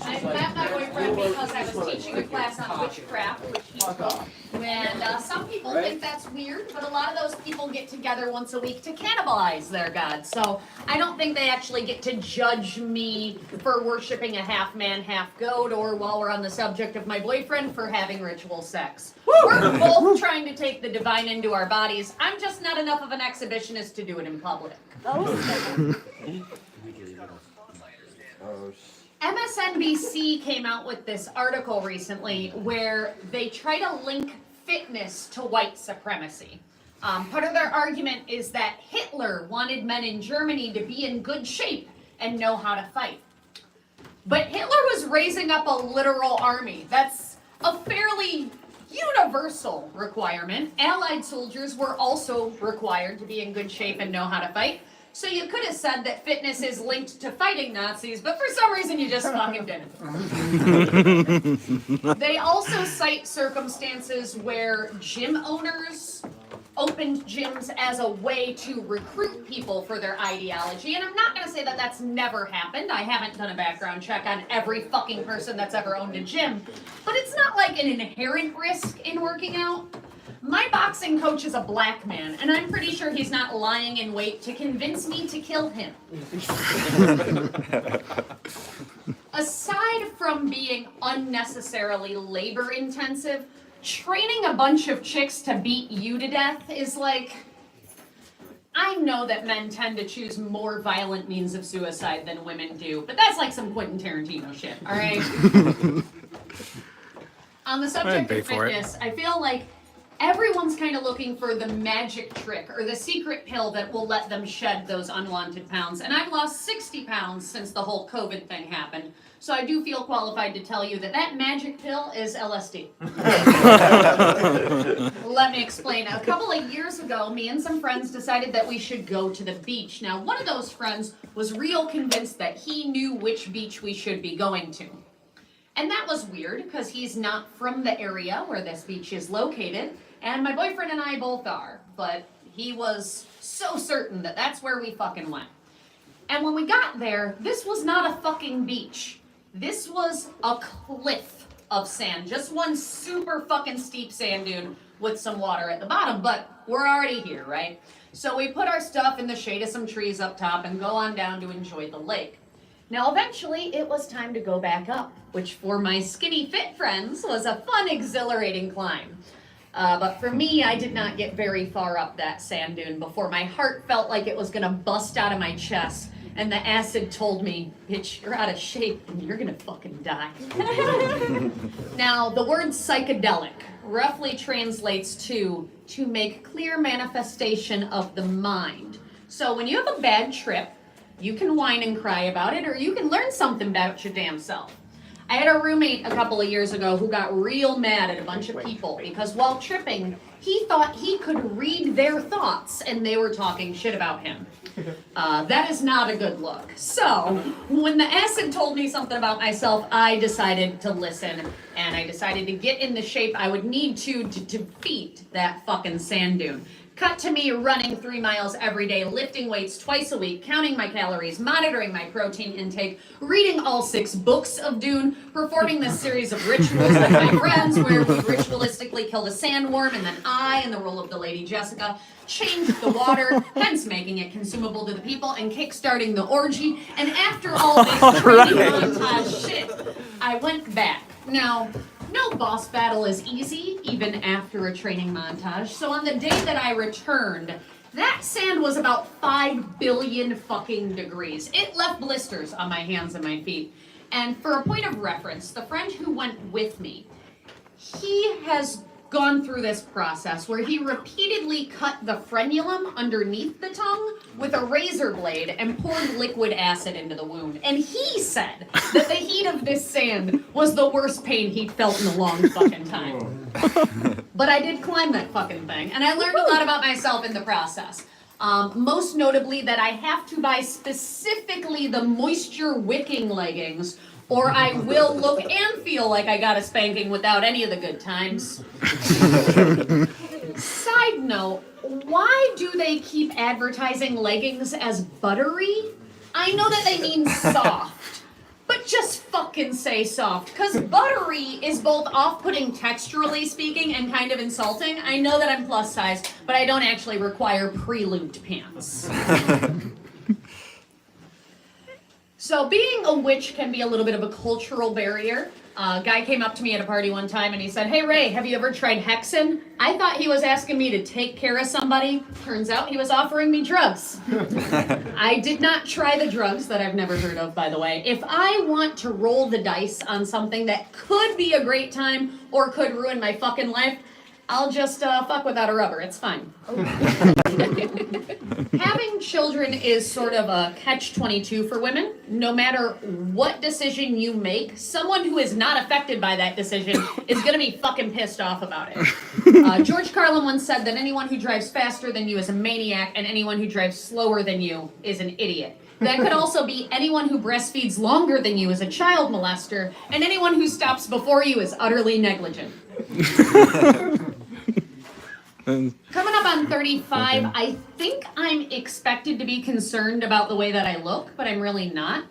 I met my boyfriend because I was teaching a class on witchcraft, which he taught. And some people think that's weird, but a lot of those people get together once a week to cannibalize their god. So I don't think they actually get to judge me for worshiping a half man, half goat, or while we're on the subject of my boyfriend, for having ritual sex. We're both trying to take the divine into our bodies. I'm just not enough of an exhibitionist to do it in public. MSNBC came out with this article recently where they try to link fitness to white supremacy. Part of their argument is that Hitler wanted men in Germany to be in good shape and know how to fight. But Hitler was raising up a literal army. That's a fairly universal requirement. Allied soldiers were also required to be in good shape and know how to fight. So you could have said that fitness is linked to fighting Nazis, but for some reason you just fucking didn't. They also cite circumstances where gym owners opened gyms as a way to recruit people for their ideology. And I'm not going to say that that's never happened. I haven't done a background check on every fucking person that's ever owned a gym. But it's not like an inherent risk in working out. My boxing coach is a black man, and I'm pretty sure he's not lying in wait to convince me to kill him. Aside from being unnecessarily labor intensive, training a bunch of chicks to beat you to death is like... I know that men tend to choose more violent means of suicide than women do, but that's like some Quentin Tarantino shit, all right? On the subject of fitness, I feel like everyone's kind of looking for the magic trick or the secret pill that will let them shed those unwanted pounds. And I've lost 60 pounds since the whole COVID thing happened. So I do feel qualified to tell you that that magic pill is LSD. Let me explain. A couple of years ago, me and some friends decided that we should go to the beach. Now, one of those friends was real convinced that he knew which beach we should be going to. And that was weird because he's not from the area where this beach is located. And my boyfriend and I both are, but he was so certain that that's where we fucking went. And when we got there, this was not a fucking beach. This was a cliff of sand. Just one super fucking steep sand dune with some water at the bottom, but we're already here, right? So we put our stuff in the shade of some trees up top and go on down to enjoy the lake. Now, eventually, it was time to go back up, which for my skinny fit friends was a fun, exhilarating climb. But for me, I did not get very far up that sand dune before my heart felt like it was gonna bust out of my chest, and the acid told me, bitch, you're out of shape and you're gonna fucking die. Now, the word psychedelic roughly translates to make clear manifestation of the mind. So when you have a bad trip, you can whine and cry about it, or you can learn something about your damn self. I had a roommate a couple of years ago who got real mad at a bunch of people because while tripping, he thought he could read their thoughts and they were talking shit about him. That is not a good look. So, when the acid told me something about myself, I decided to listen, and I decided to get in the shape I would need to defeat that fucking sand dune. Cut to me running 3 miles every day, lifting weights twice a week, counting my calories, monitoring my protein intake, reading all 6 books of Dune, performing this series of rituals with my friends where we ritualistically kill the sandworm, and then I, in the role of the Lady Jessica, changed the water, hence making it consumable to the people and kickstarting the orgy. And after all this training montage shit, I went back. Now, no boss battle is easy, even after a training montage. So on the day that I returned, that sand was about 5 billion fucking degrees. It left blisters on my hands and my feet. And for a point of reference, the friend who went with me, he has gone through this process where he repeatedly cut the frenulum underneath the tongue with a razor blade and poured liquid acid into the wound. And he said that the heat of this sand was the worst pain he'd felt in a long fucking time. But I did climb that fucking thing, and I learned a lot about myself in the process. Most notably that I have to buy specifically the moisture wicking leggings, or I will look and feel like I got a spanking without any of the good times. Side note, why do they keep advertising leggings as buttery? I know that they mean soft, just fucking say soft, because buttery is both off-putting texturally speaking and kind of insulting. I know that I'm plus size, but I don't actually require pre-lubed pants. So being a witch can be a little bit of a cultural barrier. A guy came up to me at a party one time and he said, "Hey Ray, have you ever tried hexing?" I thought he was asking me to take care of somebody. Turns out he was offering me drugs. I did not try the drugs that I've never heard of, by the way. If I want to roll the dice on something that could be a great time or could ruin my fucking life, I'll just fuck without a rubber. It's fine. Having children is sort of a catch-22 for women. No matter what decision you make, someone who is not affected by that decision is going to be fucking pissed off about it. George Carlin once said that anyone who drives faster than you is a maniac, and anyone who drives slower than you is an idiot. That could also be anyone who breastfeeds longer than you is a child molester, and anyone who stops before you is utterly negligent. Coming up on 35, I think I'm expected to be concerned about the way that I look, but I'm really not.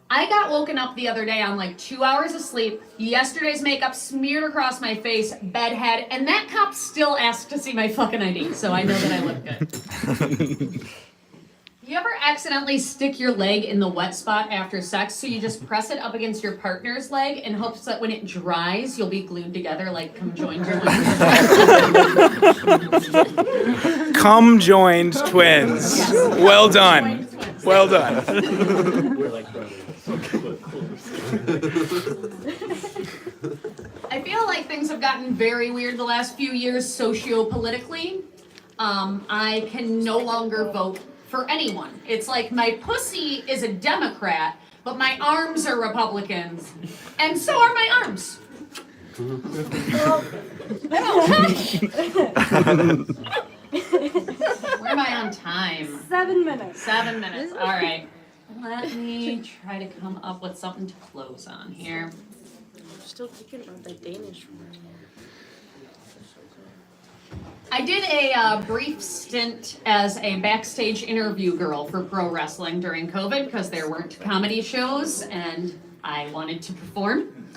I got woken up the other day on like 2 hours of sleep, yesterday's makeup smeared across my face, bedhead, and that cop still asked to see my fucking ID, so I know that I look good. You ever accidentally stick your leg in the wet spot after sex, so you just press it up against your partner's leg in hopes that when it dries, you'll be glued together like cum joined twins? Cum joined twins. Well done. Well done. We're like brothers. I feel like things have gotten very weird the last few years socio-politically. I can no longer vote for anyone. It's like my pussy is a Democrat, but my arms are Republicans. And so are my arms. Where am I on time? 7 minutes. 7 minutes. All right. Let me try to come up with something to close on here. I'm still thinking about that Danish word. I did a brief stint as a backstage interview girl for pro wrestling during COVID because there weren't comedy shows and I wanted to perform.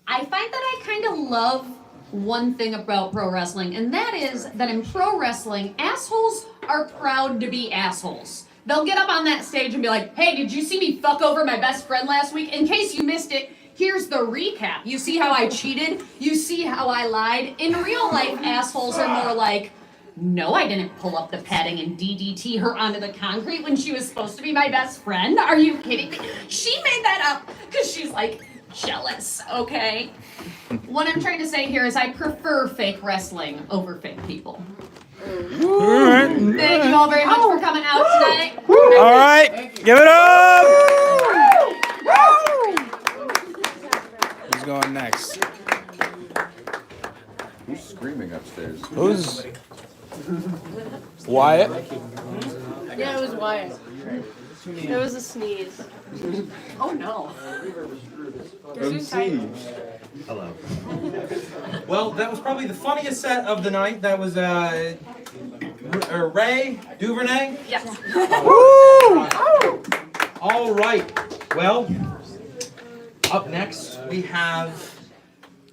I find that I kind of love one thing about pro wrestling, and that is that in pro wrestling, assholes are proud to be assholes. They'll get up on that stage and be like, "Hey, did you see me fuck over my best friend last week? In case you missed it, here's the recap. You see how I cheated? You see how I lied?" In real life, assholes are more like, "No, I didn't pull up the padding and DDT her onto the concrete when she was supposed to be my best friend. Are you kidding me? She made that up because she's like jealous, okay?" What I'm trying to say here is I prefer fake wrestling over fake people. All right. Thank you all very much for coming out tonight. All right. Give it up. Who's going next? Who's screaming upstairs? Who's Wyatt? Yeah, it was Wyatt. It was a sneeze. Oh no. MC. Hello. Well, that was probably the funniest set of the night. That was Ray Duvernay. Yes. All right. Well, up next we have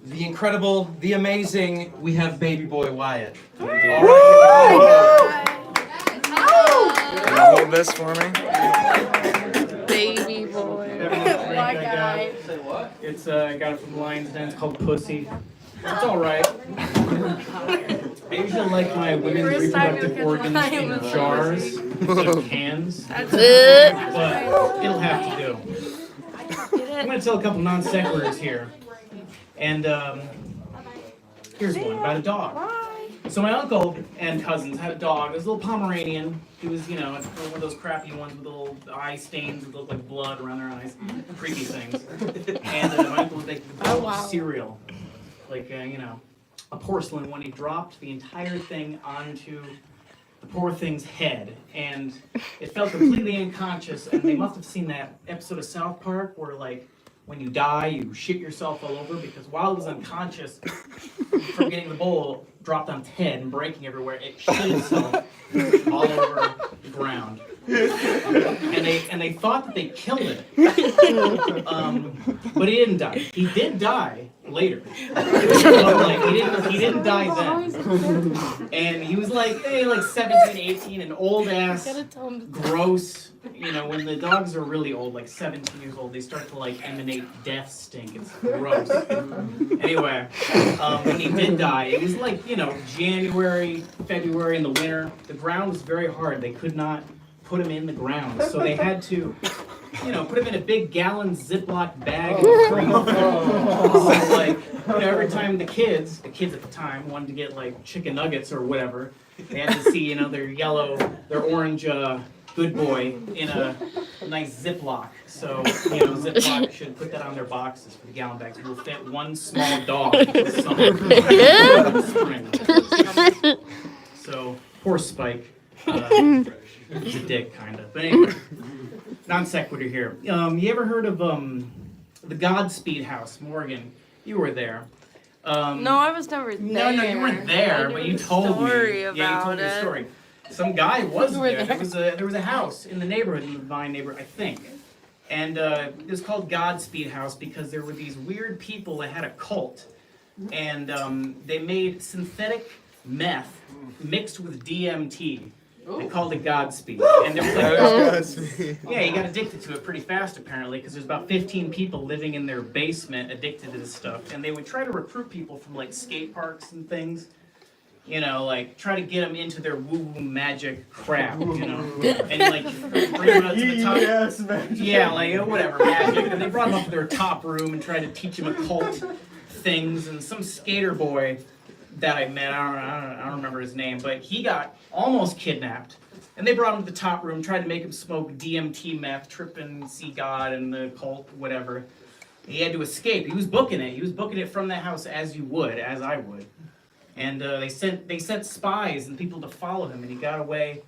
the incredible, the amazing. We have Baby Boy Wyatt. All right. Hold this for me. Baby boy. My guy. Say what? It's I got it from Lion's Den. It's called Pussy. It's all right. I usually like my women's First time reproductive you'll get organs in Lion with jars instead of cans, That's but it'll have to do. I'm gonna tell a couple non sequiturs here, and here's one about a dog. So my uncle and cousins had a dog. It was a little Pomeranian. He was, you know, one of those crappy ones with little eye stains that look like blood around their eyes. Creepy things. And my uncle would make a bowl of cereal. Like, you know, a porcelain one. He dropped the entire thing onto the poor thing's head. And it felt completely unconscious. And they must have seen that episode of South Park where, like, when you die, you shit yourself all over, because while it was unconscious from getting the bowl dropped on its head and breaking everywhere, it shit itself all over the ground. and they thought that they killed it. But he didn't die. He did die later. He didn't die then. And he was like 17, 18, an old ass, gross. You know, when the dogs are really old, like 17 years old, they start to like emanate death stink. It's gross. Anyway, when he did die, it was like, you know, January, February in the winter. The ground was very hard. They could not put him in the ground. So they had to, you know, put him in a big gallon Ziploc bag and freeze him. So like, you know, every time the kids at the time wanted to get like chicken nuggets or whatever, they had to see, you know, their orange Good Boy in a nice Ziploc. So, you know, Ziploc should put that on their boxes for the gallon bags. We'll fit one small dog in the summer. Spring. So, poor Spike. He's a dick, kind of. But anyway, non sequitur here. You ever heard of the Godspeed House, Morgan? You were there. No, I was never there. No, you weren't there, but you told me. Yeah, you told me the story. Some guy was there. There was a house in the neighborhood, in the Vine neighborhood, I think. And it was called Godspeed House because there were these weird people that had a cult. And they made synthetic meth mixed with DMT. They called it Godspeed. And there was like, yeah, he got addicted to it pretty fast apparently because there's about 15 people living in their basement addicted to this stuff. And they would try to recruit people from like skate parks and things. You know, like, try to get them into their woo-woo magic crap, you know? And, like, bring them up to the top. Yes, magic. Yeah, like, whatever, magic. And they brought them up to their top room and tried to teach them occult things. And some skater boy that I met, I don't remember his name, but he got almost kidnapped. And they brought him to the top room, tried to make him smoke DMT meth, trip and see God and the cult, whatever. He had to escape. He was booking it. He was booking it from the house as you would, as I would. And they sent spies and people to follow him, and he got away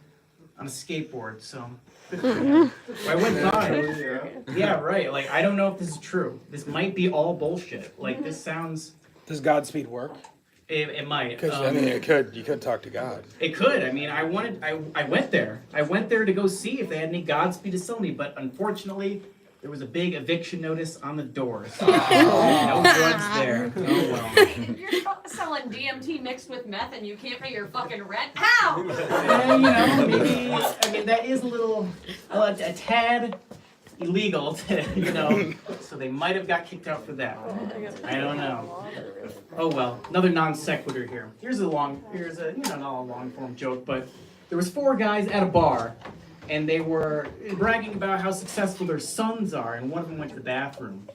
on a skateboard. So I went by. Yeah, right. Like, I don't know if this is true. This might be all bullshit. Like, this sounds. Does Godspeed work? It might. Because I mean, it could. You could talk to God. It could. I mean, I went there. I went there to go see if they had any Godspeed to sell me, but unfortunately, there was a big eviction notice on the door. So no drugs there. Oh well. You're selling DMT mixed with meth and you can't pay your fucking rent? How? You know, maybe, I mean, that is a tad illegal to, you know, so they might have got kicked out for that. I don't know. Oh well, another non sequitur here. Here's a you know, not a long form joke, but there was 4 guys at a bar, and they were bragging about how successful their sons are, and one of them went to the bathroom.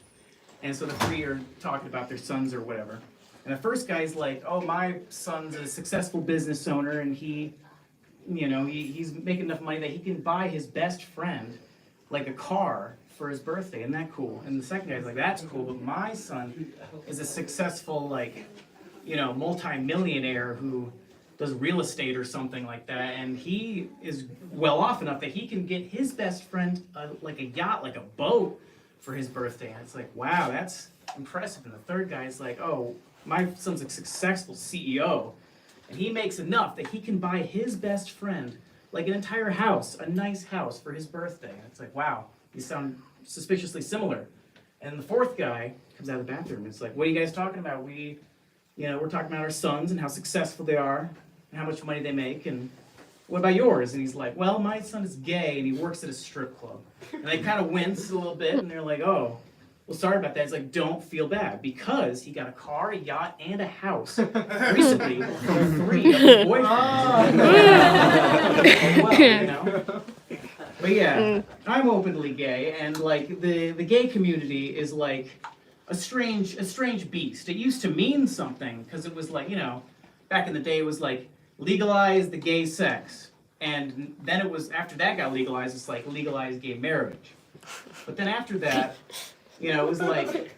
And so the 3 are talking about their sons or whatever. And the first guy's like, oh, my son's a successful business owner, and he, you know, he's making enough money that he can buy his best friend, like, a car for his birthday. Isn't that cool? And the second guy's like, that's cool, but my son is a successful, like, you know, multi-millionaire who does real estate or something like that, and he is well off enough that he can get his best friend like a yacht, like a boat, for his birthday. And it's like, wow, that's impressive. And the third guy is like, oh, my son's a successful CEO, and he makes enough that he can buy his best friend like an entire house, a nice house for his birthday. And it's like, wow, you sound suspiciously similar. And the fourth guy comes out of the bathroom and it's like, what are you guys talking about? We're talking about our sons and how successful they are and how much money they make, and what about yours? And he's like, well, my son is gay and he works at a strip club. And they kind of wince a little bit and they're like, oh, well, sorry about that. It's like, don't feel bad, because he got a car, a yacht, and a house recently for 3 of his boyfriends. Well, you know. But yeah, I'm openly gay, and like the gay community is like a strange beast. It used to mean something because it was like, you know, back in the day it was like legalize the gay sex, and then it was, after that got legalized, it's like legalize gay marriage. But then after that, you know, it was like,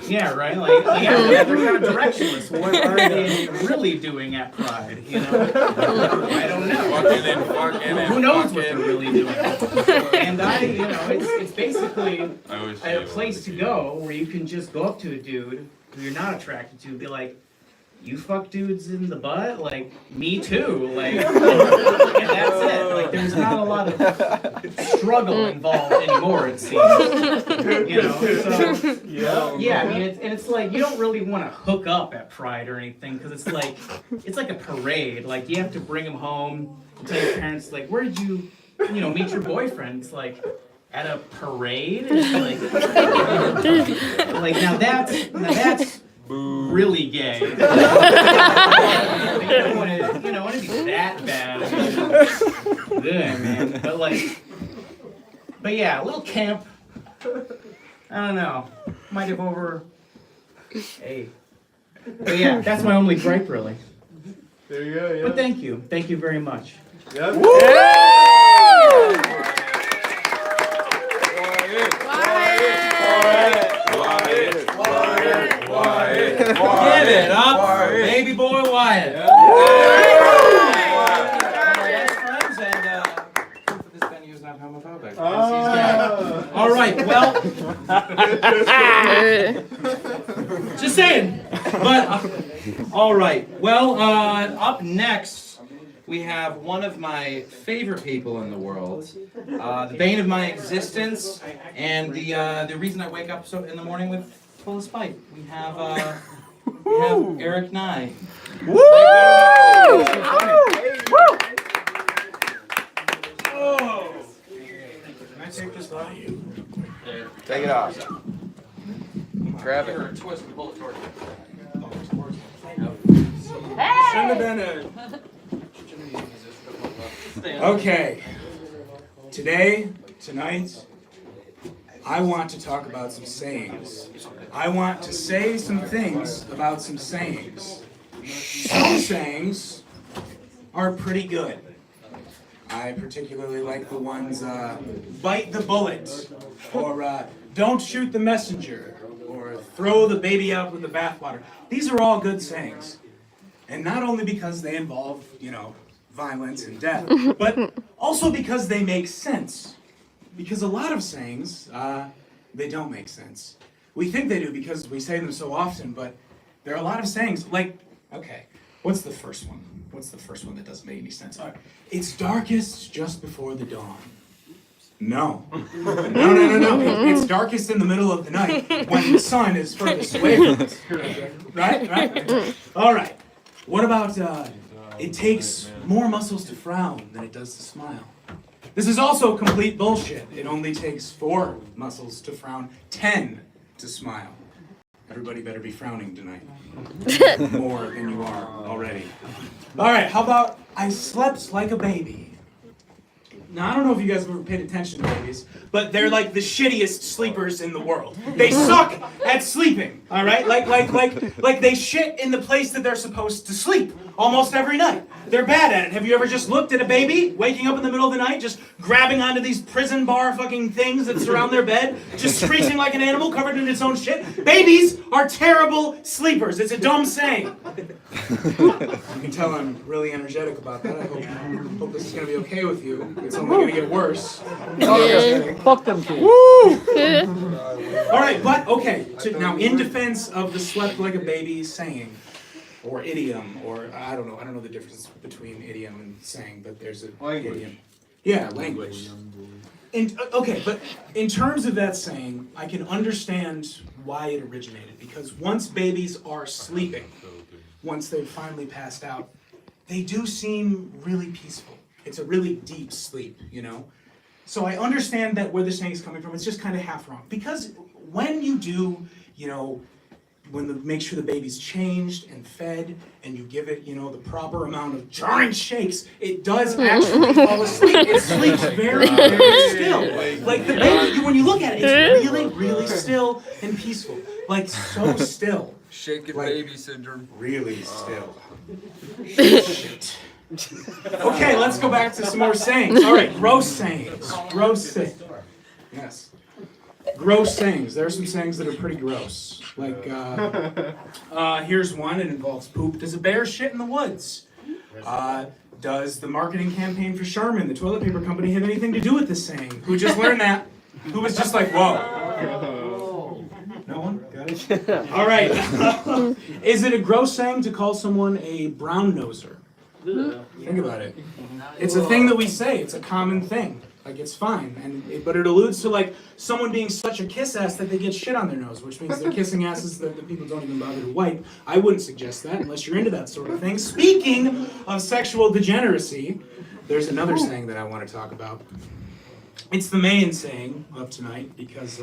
yeah, right? Like yeah, they're kind of directionless. What are they really doing at Pride? You know? I don't know. Who knows what they're really doing? And it's basically a place to go where you can just go up to a dude who you're not attracted to and be like, you fuck dudes in the butt? Like, me too. Like, and that's it. Like, there's not a lot of struggle involved anymore, it seems. You know, so, yeah, I mean, it's like, you don't really want to hook up at Pride or anything, because it's like a parade. Like, you have to bring them home and tell your parents, like, where did you meet your boyfriend? It's like, at a parade? It's like now that's really gay. You don't want to be that bad. Good, man. But yeah, a little camp. I don't know. Might have over. Hey. But yeah, that's my only gripe, really. There you go. Yeah. But thank you very much. Yep. Give it up for baby boy Wyatt. This venue is not homophobic. All right, well, just saying. But all right, well, up next we have one of my favorite people in the world, the bane of my existence, and the reason I wake up so in the morning with full of spite. We have Eric Nye. Woo! Can I take this off? Take it off. Grab it. Shouldn't have been Okay. Tonight, I want to talk about some sayings. I want to say some things about some sayings. Some sayings are pretty good. I particularly like the ones, bite the bullet, or don't shoot the messenger, or throw the baby out with the bathwater. These are all good sayings. And not only because they involve, violence and death, but also because they make sense. Because a lot of sayings, they don't make sense. We think they do because we say them so often, but there are a lot of sayings, like, okay, what's the first one? What's the first one that doesn't make any sense? It's darkest just before the dawn. No. No. It's darkest in the middle of the night when the sun is furthest away from us. Right? All right. What about, it takes more muscles to frown than it does to smile? This is also complete bullshit. It only takes 4 muscles to frown, 10 to smile. Everybody better be frowning tonight. More than you are already. All right, how about I slept like a baby? Now, I don't know if you guys have ever paid attention to babies, but they're like the shittiest sleepers in the world. They suck at sleeping, all right? Like they shit in the place that they're supposed to sleep almost every night. They're bad at it. Have you ever just looked at a baby waking up in the middle of the night, just grabbing onto these prison bar fucking things that surround their bed, just screeching like an animal covered in its own shit? Babies are terrible sleepers. It's a dumb saying. You can tell I'm really energetic about that. I hope this is going to be okay with you. It's only going to get worse. Fuck them kids. All right, but okay. Now, in defense of the slept like a baby saying, or idiom, or I don't know the difference between idiom and saying, but there's a idiom. Yeah, language. And okay, but in terms of that saying, I can understand why it originated, because once babies are sleeping, once they've finally passed out, they do seem really peaceful. It's a really deep sleep, So I understand that where the saying is coming from, it's just kind of half wrong. Because when you do, make sure the baby's changed and fed, and you give it, the proper amount of jarring shakes, it does actually fall asleep. It sleeps very, very still. Like the baby, when you look at it, it's really, really still and peaceful. Like so still. Shaken baby syndrome. Really still. Shit. Okay, let's go back to some more sayings. All right, gross sayings. Gross sayings. Yes. Gross sayings. There are some sayings that are pretty gross. Like, here's one. It involves poop. Does a bear shit in the woods? Does the marketing campaign for Charmin, the toilet paper company, have anything to do with this saying? Who just learned that? Who was just like, whoa? No one? Got it? All right. Is it a gross saying to call someone a brown noser? Think about it. It's a thing that we say. It's a common thing. Like, it's fine. But it alludes to, like, someone being such a kiss ass that they get shit on their nose, which means they're kissing asses that the people don't even bother to wipe. I wouldn't suggest that unless you're into that sort of thing. Speaking of sexual degeneracy, there's another saying that I want to talk about. It's the main saying of tonight because,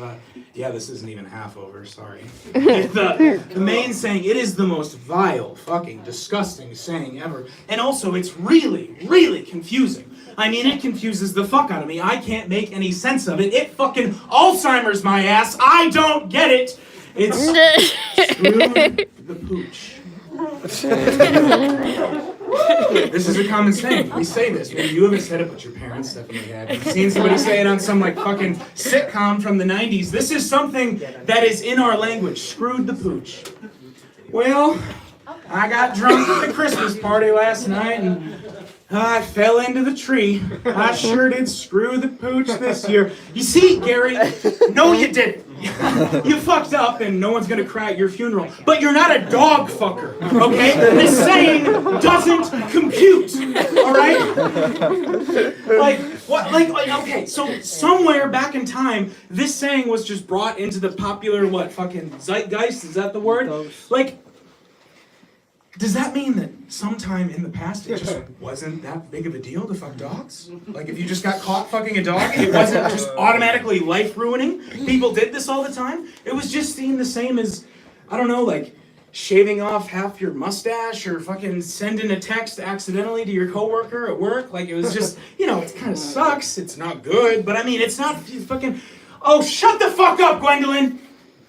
this isn't even half over, sorry. The main saying, it is the most vile, fucking, disgusting saying ever. And also, it's really, really confusing. I mean, it confuses the fuck out of me. I can't make any sense of it. It fucking Alzheimer's my ass. I don't get it. It's screw the pooch. This is a common saying. We say this. Maybe you haven't said it, but your parents definitely have. You've seen somebody say it on some like fucking sitcom from the 90s. This is something that is in our language. Screwed the pooch. Well, I got drunk at the Christmas party last night and I fell into the tree. I sure did screw the pooch this year. You see, Gary, no you didn't. You fucked up and no one's gonna cry at your funeral. But you're not a dog fucker, okay? This saying doesn't compute, alright? Okay, so somewhere back in time, this saying was just brought into the popular, fucking zeitgeist? Is that the word? Like, does that mean that sometime in the past it just wasn't that big of a deal to fuck dogs? Like if you just got caught fucking a dog, it wasn't just automatically life-ruining? People did this all the time? It was just seen the same as, I don't know, like shaving off half your mustache or fucking sending a text accidentally to your coworker at work. Like it was just, it kind of sucks. It's not good, but I mean, it's not fucking, oh, shut the fuck up, Gwendolyn!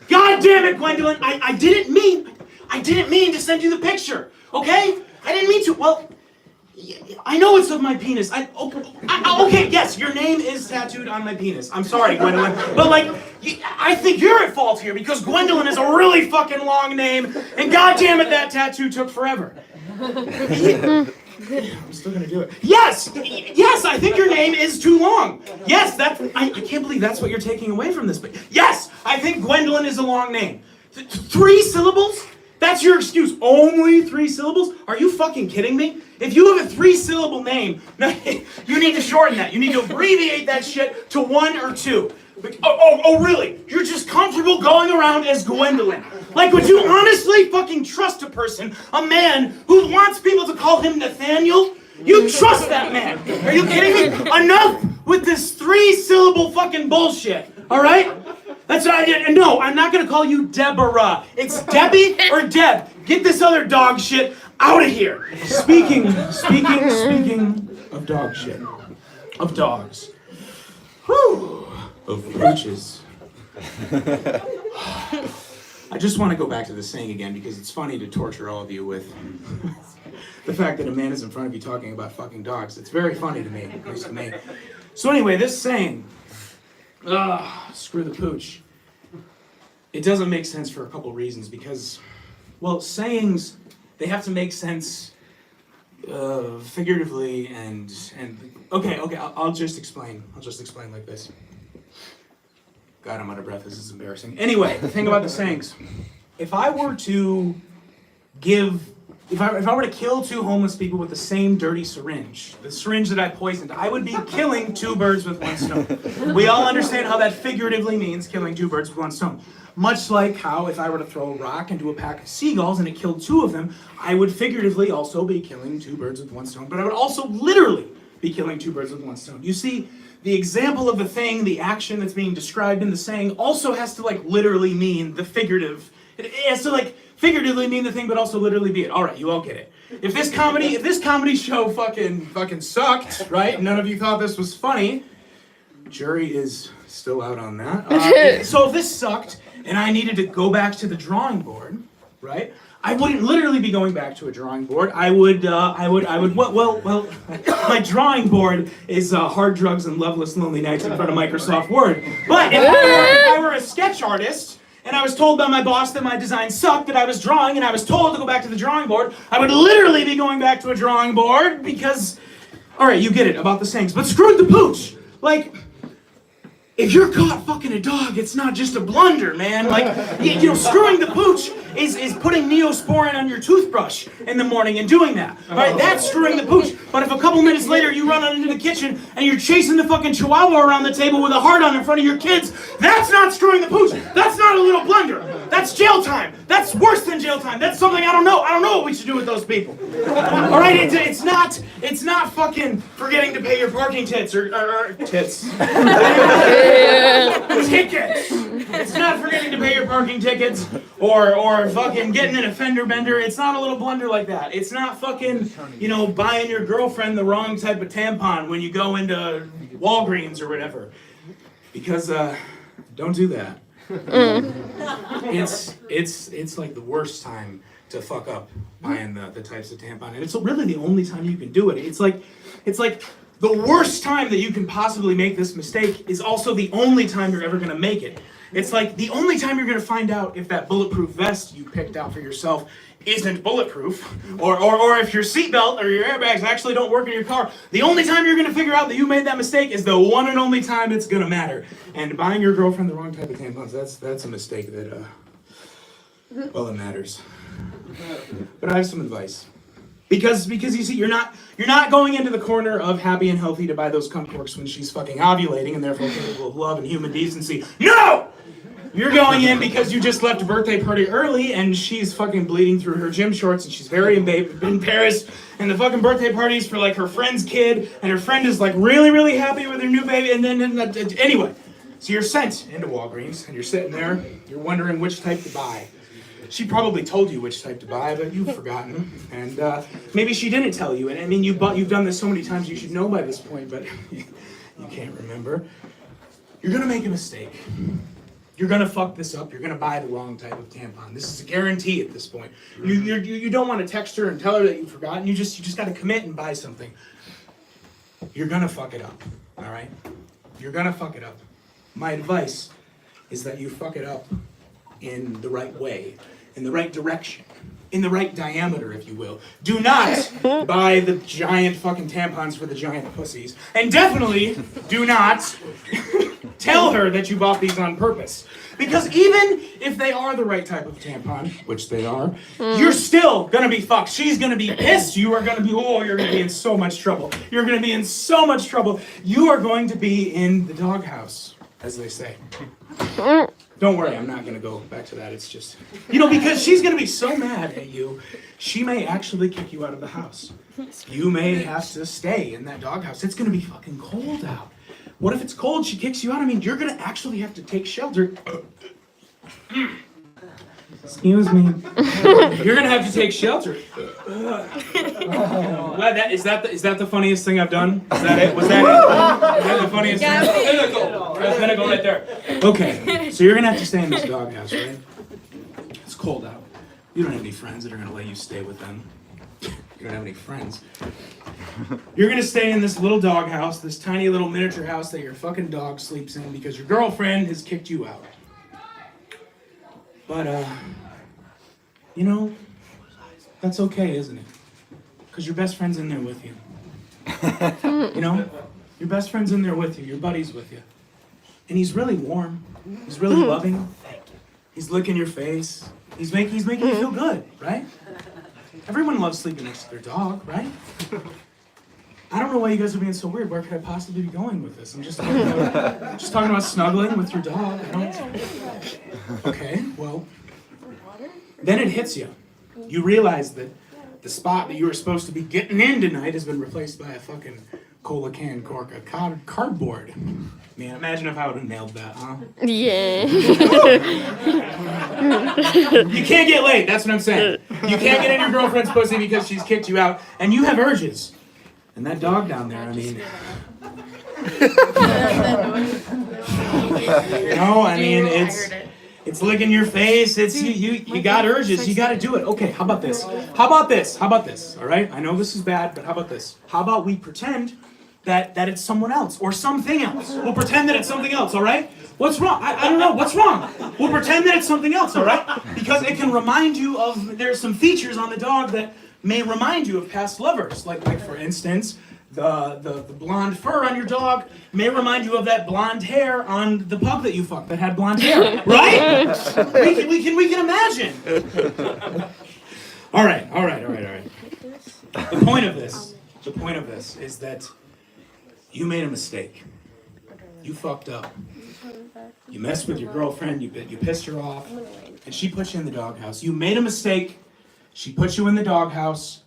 God damn it, Gwendolyn! I didn't mean to send you the picture, okay? I didn't mean to. Well, I know it's of my penis. Okay, yes, your name is tattooed on my penis. I'm sorry, Gwendolyn. But, I think you're at fault here because Gwendolyn is a really fucking long name, and goddamn it, that tattoo took forever. I'm still gonna do it. Yes, I think your name is too long. Yes, I can't believe that's what you're taking away from this. But yes, I think Gwendolyn is a long name. 3 syllables? That's your excuse. Only 3 syllables? Are you fucking kidding me? If you have a 3-syllable name, you need to shorten that. You need to abbreviate that shit to 1 or 2. Oh, really? You're just comfortable going around as Gwendolyn? Like, would you honestly fucking trust a person, a man who wants people to call him Nathaniel? You trust that man? Are you kidding me? Enough with this 3-syllable fucking bullshit, all right? That's what I did. And no, I'm not gonna call you Deborah. It's Debbie or Deb. Get this other dog shit out of here. Speaking of dog shit, of dogs, of pooches. I just want to go back to this saying again because it's funny to torture all of you with the fact that a man is in front of you talking about fucking dogs. It's very funny to me, at least to me. So anyway, this saying, screw the pooch. It doesn't make sense for a couple reasons because, well, sayings, they have to make sense figuratively and okay, I'll just explain. I'll just explain like this. God, I'm out of breath. This is embarrassing. Anyway, the thing about the sayings, if I were to kill 2 homeless people with the same dirty syringe, the syringe that I poisoned, I would be killing 2 birds with 1 stone. We all understand how that figuratively means killing 2 birds with 1 stone. Much like how if I were to throw a rock into a pack of seagulls and it killed 2 of them, I would figuratively also be killing 2 birds with 1 stone, but I would also literally be killing 2 birds with 1 stone. You see, the example of the thing, the action that's being described in the saying also has to literally mean the figurative. It has to figuratively mean the thing, but also literally be it. All right, you all get it. If this comedy show fucking sucked, right? None of you thought this was funny. Jury is still out on that. So if this sucked and I needed to go back to the drawing board, right? I wouldn't literally be going back to a drawing board. I would, my drawing board is Hard Drugs and Loveless Lonely Nights in front of Microsoft Word. But if I were a sketch artist, and I was told by my boss that my design sucked, that I was drawing, and I was told to go back to the drawing board, I would literally be going back to a drawing board because, all right, you get it about the sayings, but screw the pooch. if you're caught fucking a dog, it's not just a blunder, man. Like, screwing the pooch is putting Neosporin on your toothbrush in the morning and doing that. Right? That's screwing the pooch. But if a couple minutes later you run out into the kitchen and you're chasing the fucking chihuahua around the table with a heart on in front of your kids, that's not screwing the pooch. That's not a little blunder. That's jail time. That's worse than jail time. That's something I don't know. I don't know what we should do with those people. All right, it's not fucking forgetting to pay your parking tickets or tickets. Tickets. It's not forgetting to pay your parking tickets or fucking getting an offender bender. It's not a little blunder like that. It's not fucking, buying your girlfriend the wrong type of tampon when you go into Walgreens or whatever. Because don't do that. It's like the worst time to fuck up buying the types of tampon, and it's really the only time you can do it. It's like the worst time that you can possibly make this mistake is also the only time you're ever gonna make it. It's like the only time you're gonna find out if that bulletproof vest you picked out for yourself isn't bulletproof, or if your seatbelt or your airbags actually don't work in your car. The only time you're gonna figure out that you made that mistake is the one and only time it's gonna matter. And buying your girlfriend the wrong type of tampons, that's a mistake that it matters. But I have some advice. Because you see, you're not going into the corner of Happy and Healthy to buy those cum corks when she's fucking ovulating and therefore capable of love and human decency. No! You're going in because you just left a birthday party early and she's fucking bleeding through her gym shorts and she's very embarrassed, and the fucking birthday party's for like her friend's kid and her friend is like really, really happy with her new baby, and then anyway. So you're sent into Walgreens and you're sitting there, you're wondering which type to buy. She probably told you which type to buy, but you've forgotten. And maybe she didn't tell you. And I mean, you've done this so many times, you should know by this point, but you can't remember. You're gonna make a mistake. You're gonna fuck this up. You're gonna buy the wrong type of tampon. This is a guarantee at this point. You don't want to text her and tell her that you've forgotten. You just gotta commit and buy something. You're gonna fuck it up, all right? You're gonna fuck it up. My advice is that you fuck it up in the right way, in the right direction, in the right diameter, if you will. Do not buy the giant fucking tampons for the giant pussies. And definitely do not tell her that you bought these on purpose. Because even if they are the right type of tampon, which they are, you're still gonna be fucked. She's gonna be pissed. You're gonna be in so much trouble. You're gonna be in so much trouble. You are going to be in the doghouse, as they say. Don't worry, I'm not gonna go back to that. It's just, because she's gonna be so mad at you, she may actually kick you out of the house. You may have to stay in that doghouse. It's gonna be fucking cold out. What if it's cold, she kicks you out? I mean, you're gonna actually have to take shelter. Excuse me. You're gonna have to take shelter. Is that the funniest thing I've done? Is that it? Was that it? Is that the funniest thing? Pinnacle right there. Okay, so you're gonna have to stay in this doghouse, right? It's cold out. You don't have any friends that are gonna let you stay with them. You don't have any friends. You're gonna stay in this little doghouse, this tiny little miniature house that your fucking dog sleeps in because your girlfriend has kicked you out. But, that's okay, isn't it? Because your best friend's in there with you. Your best friend's in there with you, your buddy's with you. And he's really warm. He's really loving. He's licking your face. He's making you feel good, right? Everyone loves sleeping next to their dog, right? I don't know why you guys are being so weird. Where could I possibly be going with this? I'm just talking about snuggling with your dog. Okay, well, then it hits you. You realize that the spot that you were supposed to be getting in tonight has been replaced by a fucking cola can cork, a cardboard. Man, imagine if I would have nailed that, huh? Yeah. You can't get laid, that's what I'm saying. You can't get in your girlfriend's pussy because she's kicked you out, and you have urges. And that dog down there, I mean... It's licking your face, you got urges, you gotta do it. Okay, how about this? All right? I know this is bad, but how about this? How about we pretend that it's someone else or something else? We'll pretend that it's something else, all right? What's wrong? I don't know, what's wrong? We'll pretend that it's something else, all right? Because it can remind you of, there's some features on the dog that may remind you of past lovers. Like for instance, the blonde fur on your dog may remind you of that blonde hair on the pug that you fucked that had blonde hair, right? we can imagine. All right. The point of this is that you made a mistake. You fucked up. You messed with your girlfriend. You pissed her off, and she put you in the doghouse. You made a mistake. She put you in the doghouse,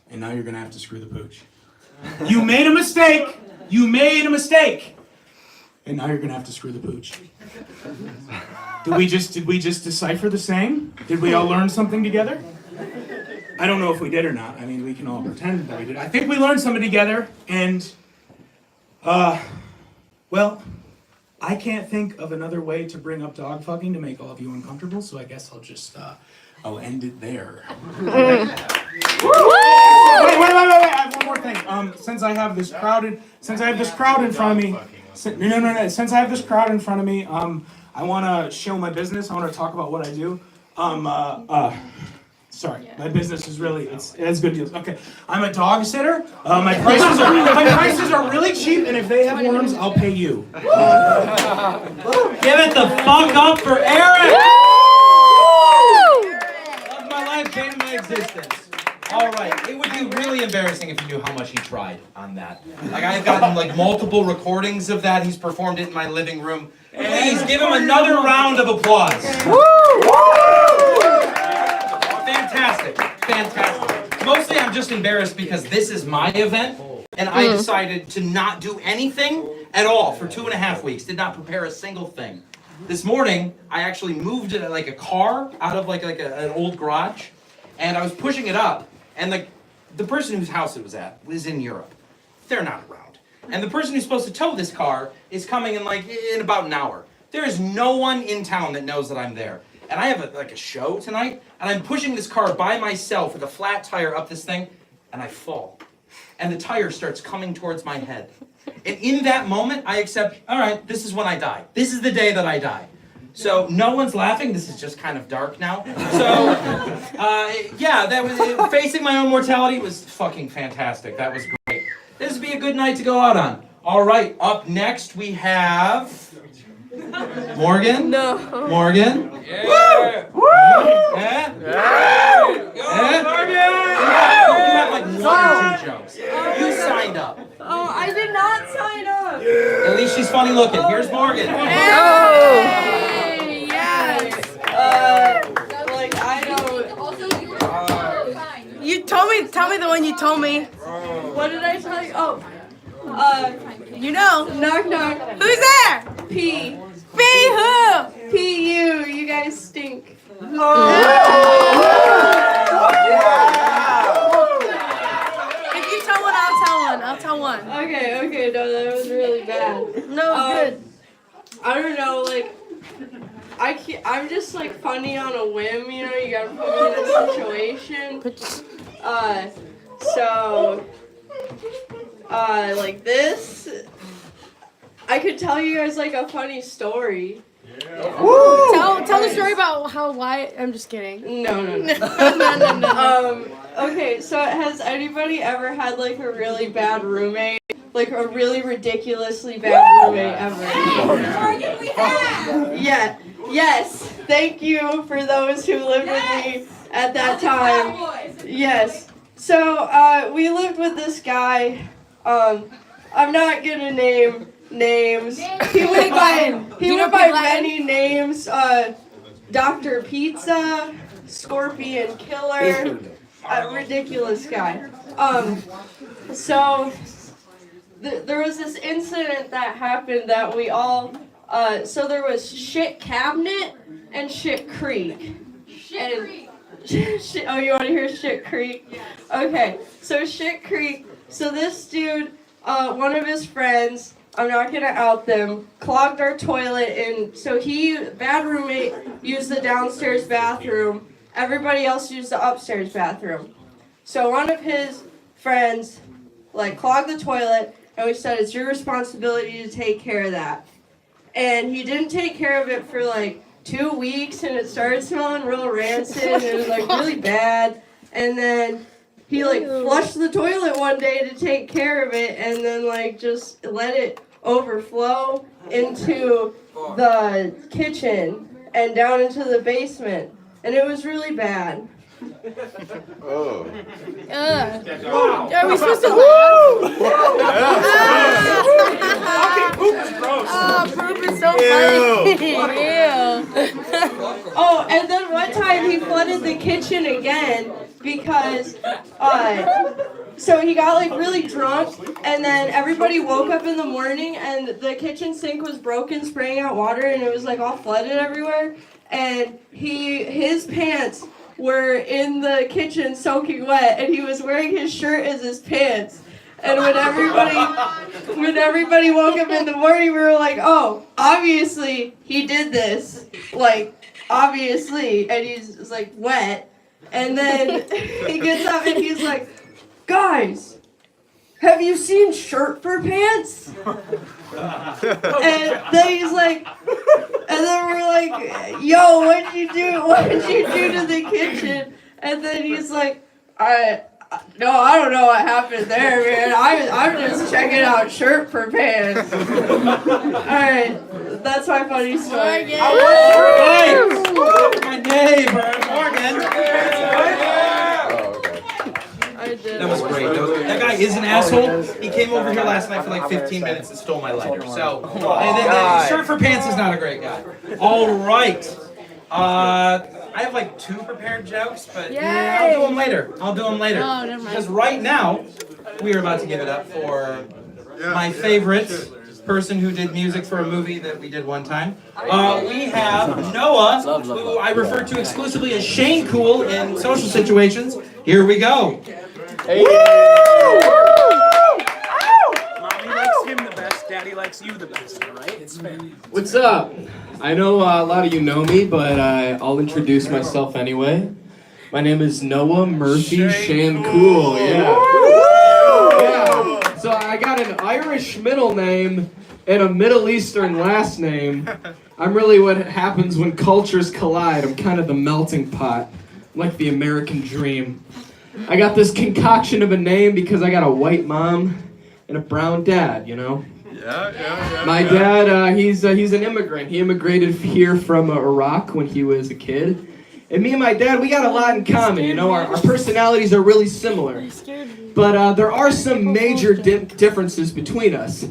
and now you're gonna have to screw the pooch. You made a mistake. And now you're gonna have to screw the pooch. Did we just decipher the same? Did we all learn something together? I don't know if we did or not. I mean, we can all pretend that we did. I think we learned something together, and well, I can't think of another way to bring up dog fucking to make all of you uncomfortable, so I guess I'll end it there. Wait, I have one more thing. Since I have this crowd in front of me, I want to show my business. I want to talk about what I do. Sorry, my business is it's good deals. Okay, I'm a dog sitter. My prices are really cheap, and if they have worms, I'll pay you. Give it the fuck up for Eric! Love my life, changed my existence. All right, it would be really embarrassing if you knew how much he tried on that. Like, I've gotten like multiple recordings of that. He's performed it in my living room. Please give him another round of applause. Fantastic. Mostly I'm just embarrassed because this is my event, and I decided to not do anything at all for 2.5 weeks. Did not prepare a single thing. This morning, I actually moved it like a car out of an old garage, and I was pushing it up, and the person whose house it was at was in Europe. They're not around. And the person who's supposed to tow this car is coming in about an hour. There is no one in town that knows that I'm there. And I have a show tonight, and I'm pushing this car by myself with a flat tire up this thing, and I fall. And the tire starts coming towards my head. And in that moment, I accept, all right, this is when I die. This is the day that I die. So no one's laughing. This is just kind of dark now. So, that was facing my own mortality was fucking fantastic. That was great. This would be a good night to go out on. All right, up next we have... Morgan? No. Morgan? Yeah. Woo! Yeah? Yeah? Morgan! You have like 1 or 2 jokes. You signed up. Oh, I did not sign up. At least she's funny looking. Here's Morgan. Hey! Yes! I don't... You told me, tell me the one you told me. What did I tell you? Oh. You know. Knock, knock. Who's there? P. P who? P-U. You guys stink. If you tell one, I'll tell one. I'll tell one. Okay. No, that was really bad. No, good. I don't know, I'm just funny on a whim, you know, you gotta put me in a situation. This, I could tell you guys a funny story. Yeah. Tell the story about why. I'm just kidding. No. Okay, so has anybody ever had a really bad roommate? A really ridiculously bad roommate ever? Yeah. Yes. Thank you for those who lived with me at that time. Yes. So we lived with this guy. I'm not gonna name names. He went by many names. Dr. Pizza, Scorpion Killer, ridiculous guy. So there was this incident that happened that we all. So there was Shit Cabinet and Shit Creek. Oh, you want to hear Shit Creek? Okay, so Shit Creek. So this dude, one of his friends, I'm not gonna out them, clogged our toilet, and so bad roommate, used the downstairs bathroom. Everybody else used the upstairs bathroom. So one of his friends, clogged the toilet, and we said, it's your responsibility to take care of that. And he didn't take care of it for 2 weeks, and it started smelling real rancid, and it was really bad. And then he like flushed the toilet one day to take care of it, and then like just let it overflow into the kitchen and down into the basement, and it was really bad. Oh. Are we supposed to laugh? Poop is gross. Oh, poop is so funny. Ew. Oh, and then one time he flooded the kitchen again because, so he got like really drunk, and then everybody woke up in the morning and the kitchen sink was broken, spraying out water, and it was like all flooded everywhere. And his pants were in the kitchen soaking wet, and he was wearing his shirt as his pants. And when everybody woke up in the morning, we were like, oh, obviously he did this. Like, obviously. And he's like wet. And then he gets up and he's like, guys, have you seen shirt for pants? And then he's like, and then we're like, yo, what'd you do to the kitchen? And then he's like, I don't know what happened there, man. I'm just checking out shirt for pants. Alright, that's my funny story. My neighbor, Morgan. I did. That was great. That guy is an asshole. He came over here last night for like 15 minutes and stole my lighter. So, the shirt for pants is not a great guy. All right. I have like 2 prepared jokes, but I'll do them later. Oh, never mind. Because right now, we are about to give it up for my favorite person who did music for a movie that we did one time. We have Noah, who I refer to exclusively as Shane Cool in social situations. Here we go. Mommy likes him the best, Daddy likes you the best, all right? It's fair. What's up? I know a lot of you know me, but I'll introduce myself anyway. My name is Noah Murphy Shane Cool. Yeah. So I got an Irish middle name and a Middle Eastern last name. I'm really what happens when cultures collide. I'm kind of the melting pot, like the American dream. I got this concoction of a name because I got a white mom and a brown dad, you know? My dad, he's an immigrant. He immigrated here from Iraq when he was a kid. And me and my dad, we got a lot in common, you know? Our personalities are really similar. But there are some major differences between us.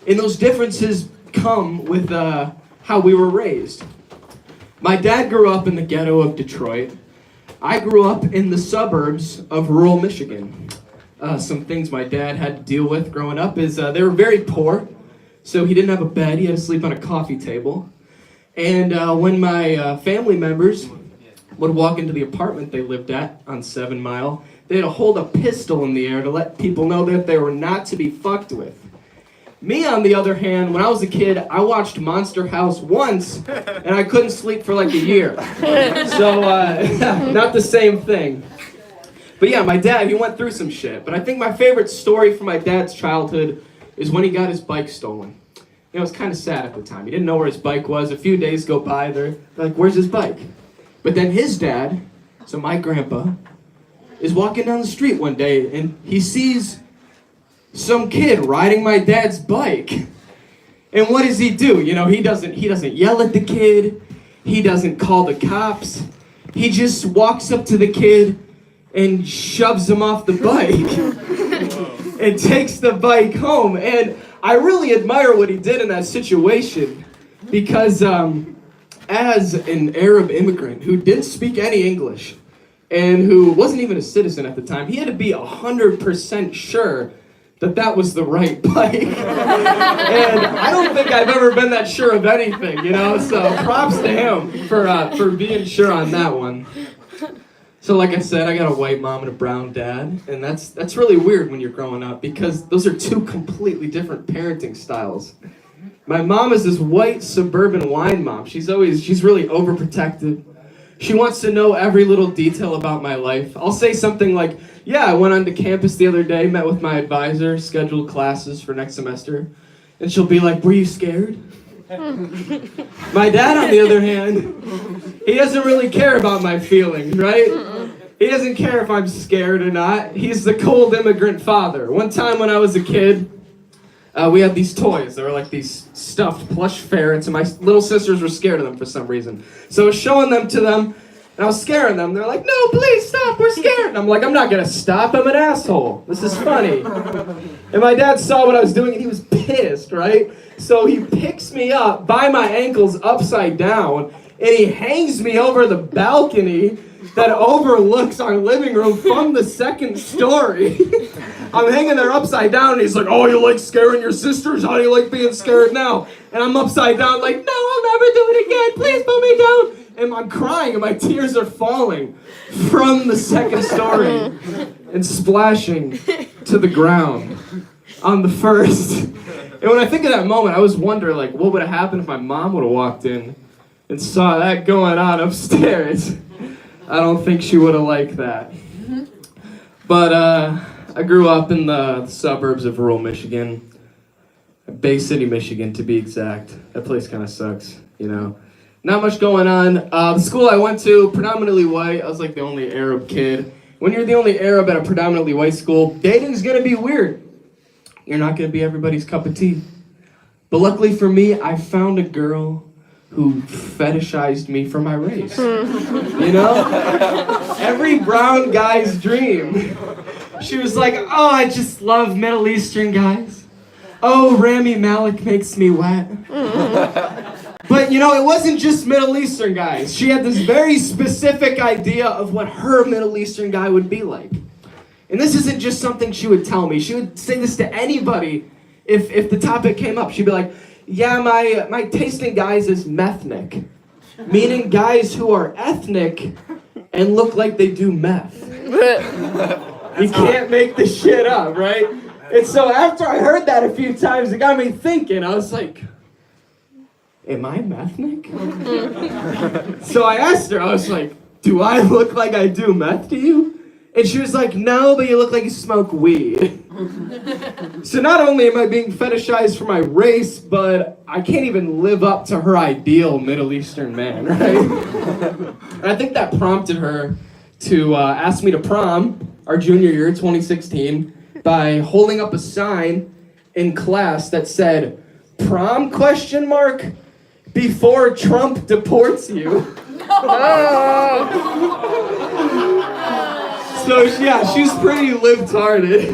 And those differences come with how we were raised. My dad grew up in the ghetto of Detroit. I grew up in the suburbs of rural Michigan. Some things my dad had to deal with growing up is they were very poor. So he didn't have a bed, he had to sleep on a coffee table. And when my family members would walk into the apartment they lived at on 7 Mile, they had to hold a pistol in the air to let people know that they were not to be fucked with. Me, on the other hand, when I was a kid, I watched Monster House once, and I couldn't sleep for like a year. So, not the same thing. But yeah, my dad, he went through some shit. But I think my favorite story from my dad's childhood is when he got his bike stolen. You know, it was kind of sad at the time. He didn't know where his bike was. A few days go by, they're like, where's his bike? But then his dad, so my grandpa, is walking down the street one day, and he sees some kid riding my dad's bike. And what does he do? You know, he doesn't yell at the kid. He doesn't call the cops. He just walks up to the kid and shoves him off the bike and takes the bike home. And I really admire what he did in that situation because as an Arab immigrant who didn't speak any English and who wasn't even a citizen at the time, he had to be 100% sure that was the right bike. And I don't think I've ever been that sure of anything, you know? So props to him for being sure on that one. So like I said, I got a white mom and a brown dad, and that's really weird when you're growing up because those are 2 completely different parenting styles. My mom is this white suburban wine mom. She's really overprotective. She wants to know every little detail about my life. I'll say something like, yeah, I went onto campus the other day, met with my advisor, scheduled classes for next semester. And she'll be like, were you scared? My dad, on the other hand, he doesn't really care about my feelings, right? He doesn't care if I'm scared or not. He's the cold immigrant father. One time when I was a kid, we had these toys. They were like these stuffed plush ferrets, and my little sisters were scared of them for some reason. So I was showing them to them, and I was scaring them. They're like, no, please stop, we're scared. And I'm like, I'm not gonna stop, I'm an asshole. This is funny. And my dad saw what I was doing, and he was pissed, right? So he picks me up by my ankles upside down, and he hangs me over the balcony that overlooks our living room from the second story. I'm hanging there upside down, and he's like, oh, you like scaring your sisters? How do you like being scared now? And I'm upside down like, no, I'll never do it again. Please put me down. And I'm crying, and my tears are falling from the second story and splashing to the ground on the first. And when I think of that moment, I was wondering, like, what would have happened if my mom would have walked in and saw that going on upstairs? I don't think she would have liked that. But I grew up in the suburbs of rural Michigan. Bay City, Michigan, to be exact. That place kind of sucks, you know. Not much going on. The school I went to, predominantly white. I was like the only Arab kid. When you're the only Arab at a predominantly white school, dating's gonna be weird. You're not gonna be everybody's cup of tea. But luckily for me, I found a girl who fetishized me for my race. You know? Every brown guy's dream. She was like, oh, I just love Middle Eastern guys. Oh, Rami Malek makes me wet. But, you know, it wasn't just Middle Eastern guys. She had this very specific idea of what her Middle Eastern guy would be like. And this isn't just something she would tell me. She would say this to anybody if the topic came up. She'd be like, yeah, my taste in guys is methnic. Meaning guys who are ethnic and look like they do meth. You can't make this shit up, right? And so after I heard that a few times, it got me thinking. I was like, am I methnic? So I asked her, I was like, do I look like I do meth to you? And she was like, no, but you look like you smoke weed. So not only am I being fetishized for my race, but I can't even live up to her ideal Middle Eastern man, right? And I think that prompted her to ask me to prom our junior year, 2016, by holding up a sign in class that said, prom, ? Before Trump deports you. So yeah, she's pretty libtarded.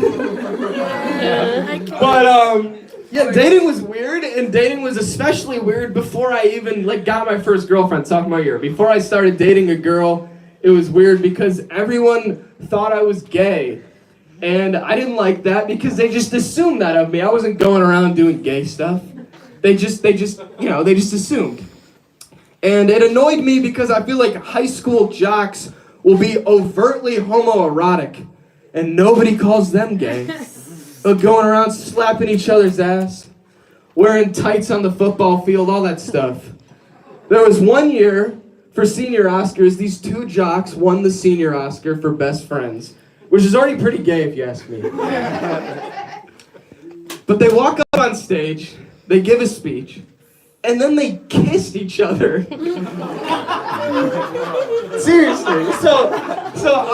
But yeah, dating was weird, and dating was especially weird before I even got my first girlfriend, sophomore year. Before I started dating a girl, it was weird because everyone thought I was gay. And I didn't like that because they just assumed that of me. I wasn't going around doing gay stuff. They just assumed. And it annoyed me because I feel like high school jocks will be overtly homoerotic and nobody calls them gay. They're going around slapping each other's ass, wearing tights on the football field, all that stuff. There was one year for senior Oscars, these two jocks won the senior Oscar for best friends, which is already pretty gay if you ask me. But they walk up on stage, they give a speech, and then they kissed each other. Seriously. So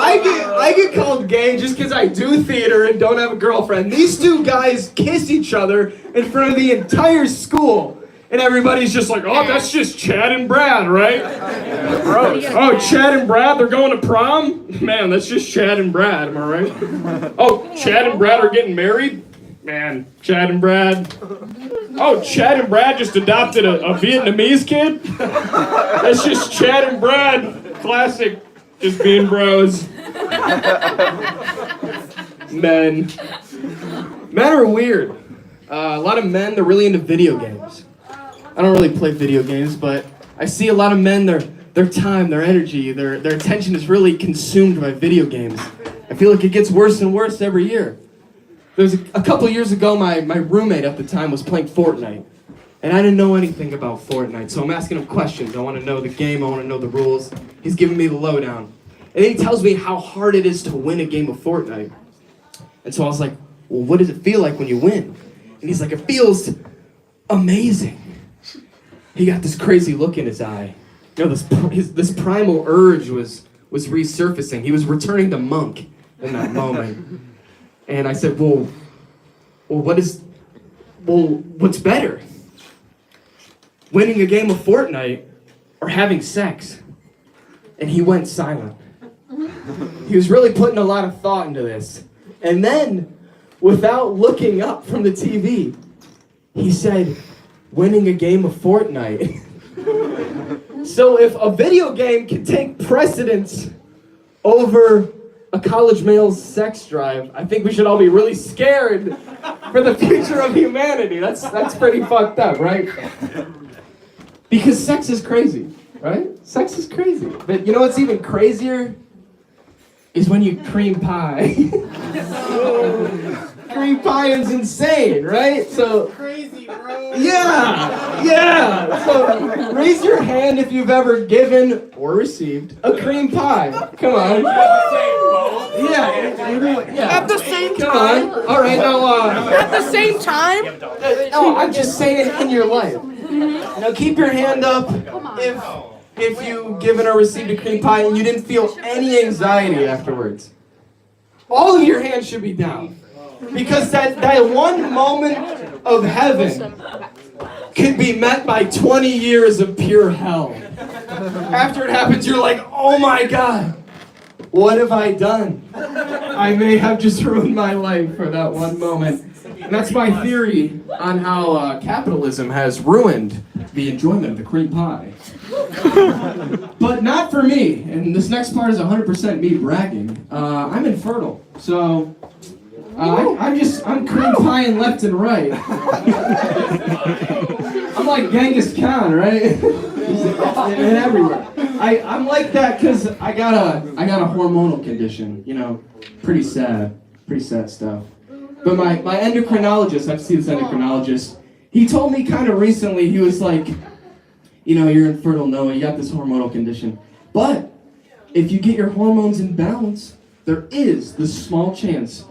I get called gay just because I do theater and don't have a girlfriend. These two guys kiss each other in front of the entire school. And everybody's just like, oh, that's just Chad and Brad, right? Oh, Chad and Brad, they're going to prom? Man, that's just Chad and Brad, am I right? Oh, Chad and Brad are getting married? Man, Chad and Brad. Oh, Chad and Brad just adopted a Vietnamese kid? That's just Chad and Brad. Classic. Just being bros. Men. Men are weird. A lot of men, they're really into video games. I don't really play video games, but I see a lot of men, their time, their energy, their attention is really consumed by video games. I feel like it gets worse and worse every year. There was a couple years ago, my roommate at the time was playing Fortnite. And I didn't know anything about Fortnite, so I'm asking him questions. I want to know the game, I want to know the rules. He's giving me the lowdown. And then he tells me how hard it is to win a game of Fortnite. And so I was like, well, what does it feel like when you win? And he's like, it feels amazing. He got this crazy look in his eye. You know, this primal urge was was resurfacing. He was returning to Monk in that moment. And I said, well, what's better? Winning a game of Fortnite or having sex? And he went silent. He was really putting a lot of thought into this. And then, without looking up from the TV, he said, winning a game of Fortnite. So if a video game can take precedence over a college male's sex drive, I think we should all be really scared for the future of humanity. That's pretty fucked up, right? Because sex is crazy, right? Sex is crazy. But you know what's even crazier? Is when you cream pie. Cream pie is insane, right? So crazy, bro. Yeah. So raise your hand if you've ever given or received a cream pie. Come on. Yeah. At the same Come time. on. All right, now. At the same time. No, I'm just saying in your life. Now keep your hand up if you given or received a cream pie and you didn't feel any anxiety afterwards. All of your hands should be down. Because that one moment of heaven can be met by 20 years of pure hell. After it happens, you're like, oh my God, what have I done? I may have just ruined my life for that one moment. And that's my theory on how capitalism has ruined the enjoyment of the cream pie. But not for me, and this next part is 100% me bragging. I'm infertile, so I'm cream pieing left and right. I'm like Genghis Khan, right? and everywhere. I'm like that because I got a hormonal condition. You know, pretty sad stuff. But my endocrinologist, I've seen this endocrinologist. He told me kind of recently. He was like, you know, you're infertile, Noah. You got this hormonal condition, but if you get your hormones in balance, there is this small chance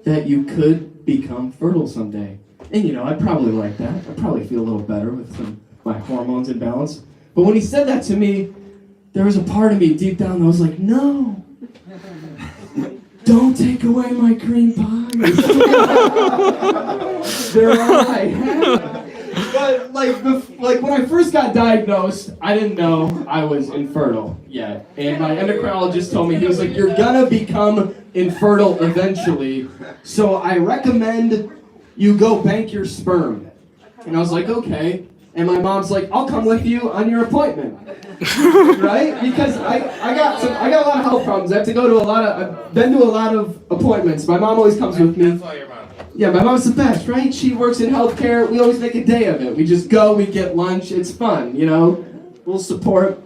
that you could become fertile someday. And you know, I'd probably like that. I'd probably feel a little better with my hormones in balance. But when he said that to me, there was a part of me deep down that was like, no, don't take away my cream pies. They're all I have. But like when I first got diagnosed, I didn't know I was infertile yet. And my endocrinologist told me, he was like, you're gonna become infertile eventually, so I recommend you go bank your sperm. And I was like, okay. And my mom's like, I'll come with you on your appointment. Right? Because I got a lot of health problems. I have to go to I've been to a lot of appointments. My mom always comes with me. Yeah, my mom's the best, right? She works in healthcare. We always make a day of it. We just go, we get lunch. It's fun, you know? We'll support.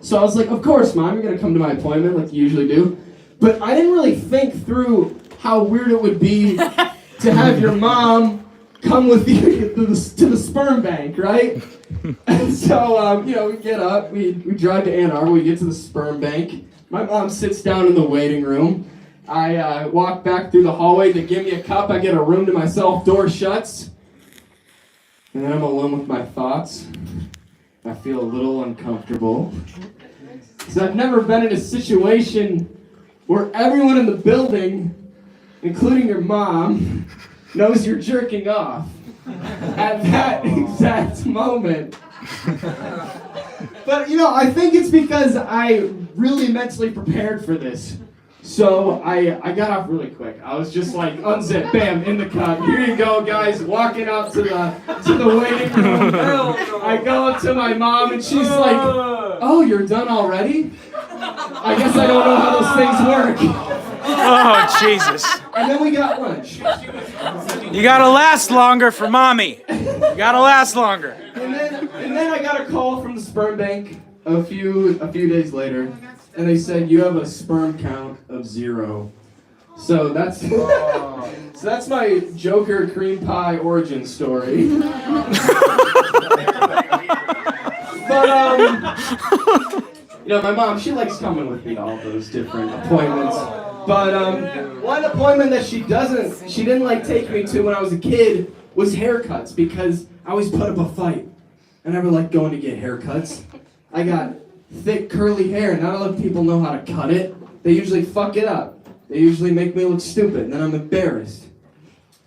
So I was like, of course, Mom, you're going to come to my appointment like you usually do. But I didn't really think through how weird it would be to have your mom come with you to the sperm bank, right? And so, you know, we get up, we drive to Ann Arbor, we get to the sperm bank. My mom sits down in the waiting room. I walk back through the hallway to give me a cup. I get a room to myself, door shuts. And then I'm alone with my thoughts. I feel a little uncomfortable. Because I've never been in a situation where everyone in the building, including your mom, knows you're jerking off at that exact moment. But, you know, I think it's because I really mentally prepared for this. So I got off really quick. I was just like, unzip, bam, in the cup. Here you go, guys. Walking out to the waiting room. I go up to my mom and she's like, oh, you're done already? I guess I don't know how those things work. Oh, Jesus. And then we got lunch. You gotta last longer for mommy. You gotta last longer. And then I got a call from the sperm bank a few days later. And they said, you have a sperm count of 0. So that's my Joker cream pie origin story. But you know, my mom, she likes coming with me to all those different appointments. But one appointment that she didn't like take me to when I was a kid was haircuts, because I always put up a fight. I never liked going to get haircuts. I got thick curly hair. Not a lot of people know how to cut it. They usually fuck it up. They usually make me look stupid, and then I'm embarrassed.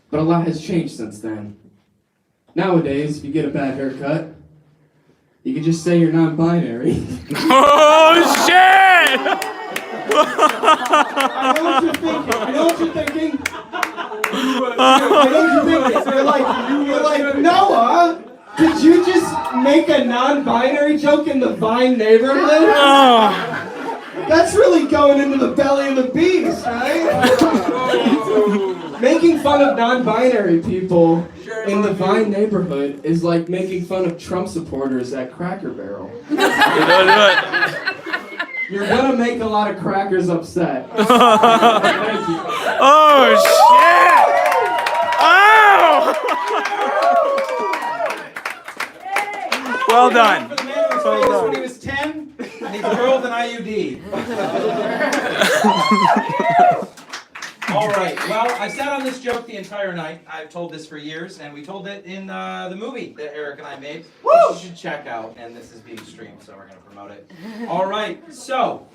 But a lot has changed since then. Nowadays, if you get a bad haircut, you can just say you're non-binary. Oh shit! I know what you're thinking. I know what you're thinking. I know what you're thinking. You're like, Noah, did you just make a non-binary joke in the Vine neighborhood? Oh. That's really going into the belly of the beast, right? Making fun of non-binary people in the Vine neighborhood is like making fun of Trump supporters at Cracker Barrel. You're gonna make a lot of crackers upset. Thank you. Oh shit! Oh! Well done. For the man who was famous when he was 10, and he's a girl with an IUD. All right. Well, I sat on this joke the entire night. I've told this for years, and we told it in the movie that Eric and I made, which you should check out. And this is being streamed, so we're going to promote it. All right. So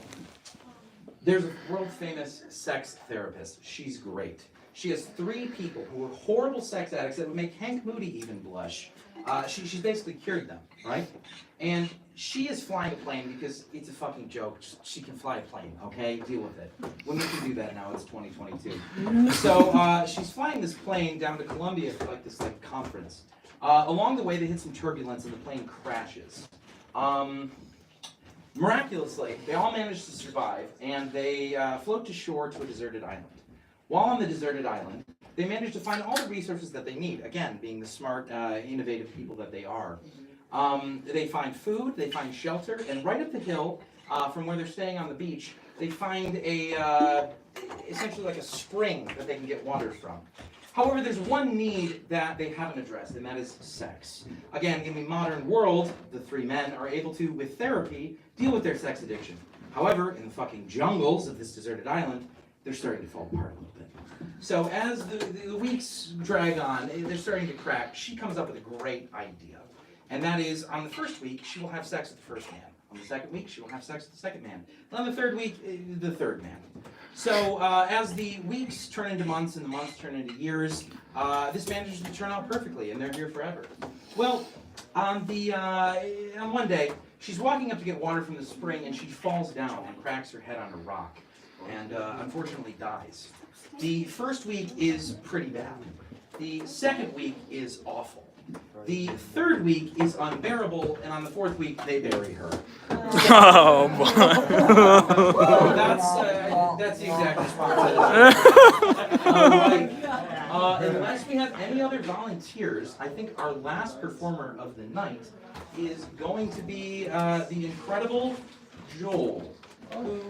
there's a world-famous sex therapist. She's great. She has 3 people who are horrible sex addicts that would make Hank Moody even blush. She's basically cured them, right? And she is flying a plane because it's a fucking joke. She can fly a plane, okay? Deal with it. When we can do that now, it's 2022. So she's flying this plane down to Colombia for this conference. Along the way, they hit some turbulence and the plane crashes. Miraculously, they all manage to survive and they float to shore to a deserted island. While on the deserted island, they manage to find all the resources that they need, again, being the smart, innovative people that they are. They find food, they find shelter, and right up the hill from where they're staying on the beach, they find essentially like a spring that they can get water from. However, there's one need that they haven't addressed, and that is sex. Again, in the modern world, the 3 men are able to, with therapy, deal with their sex addiction. However, in the fucking jungles of this deserted island, they're starting to fall apart a little bit. So as the weeks drag on, they're starting to crack. She comes up with a great idea. And that is, on the first week, she will have sex with the first man. On the second week, she will have sex with the second man. And on the third week, the third man. So as the weeks turn into months and the months turn into years, this manages to turn out perfectly, and they're here forever. Well, on one day, she's walking up to get water from the spring, and she falls down and cracks her head on a rock, and unfortunately dies. The first week is pretty bad. The second week is awful. The third week is unbearable, and on the fourth week, they bury her. Oh boy. That's the exact response. Unless we have any other volunteers, I think our last performer of the night is going to be the incredible Joel, who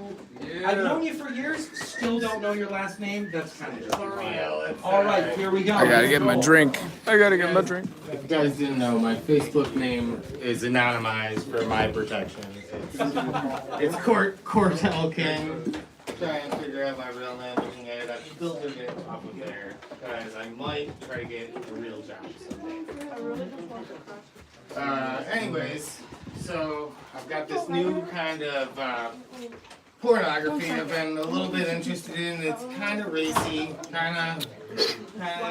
I've known you for years, still don't know your last name. That's kind of joking. All right, here we go. I gotta get my drink. I gotta get my drink. If you guys didn't know, my Facebook name is anonymized for my protection. It's Cortel King. Try and figure out my real name looking at it. I filtered it off of there because I might try to get a real job someday. Anyways, so I've got this new kind of pornography I've been a little bit interested in. It's kind of racy, kind of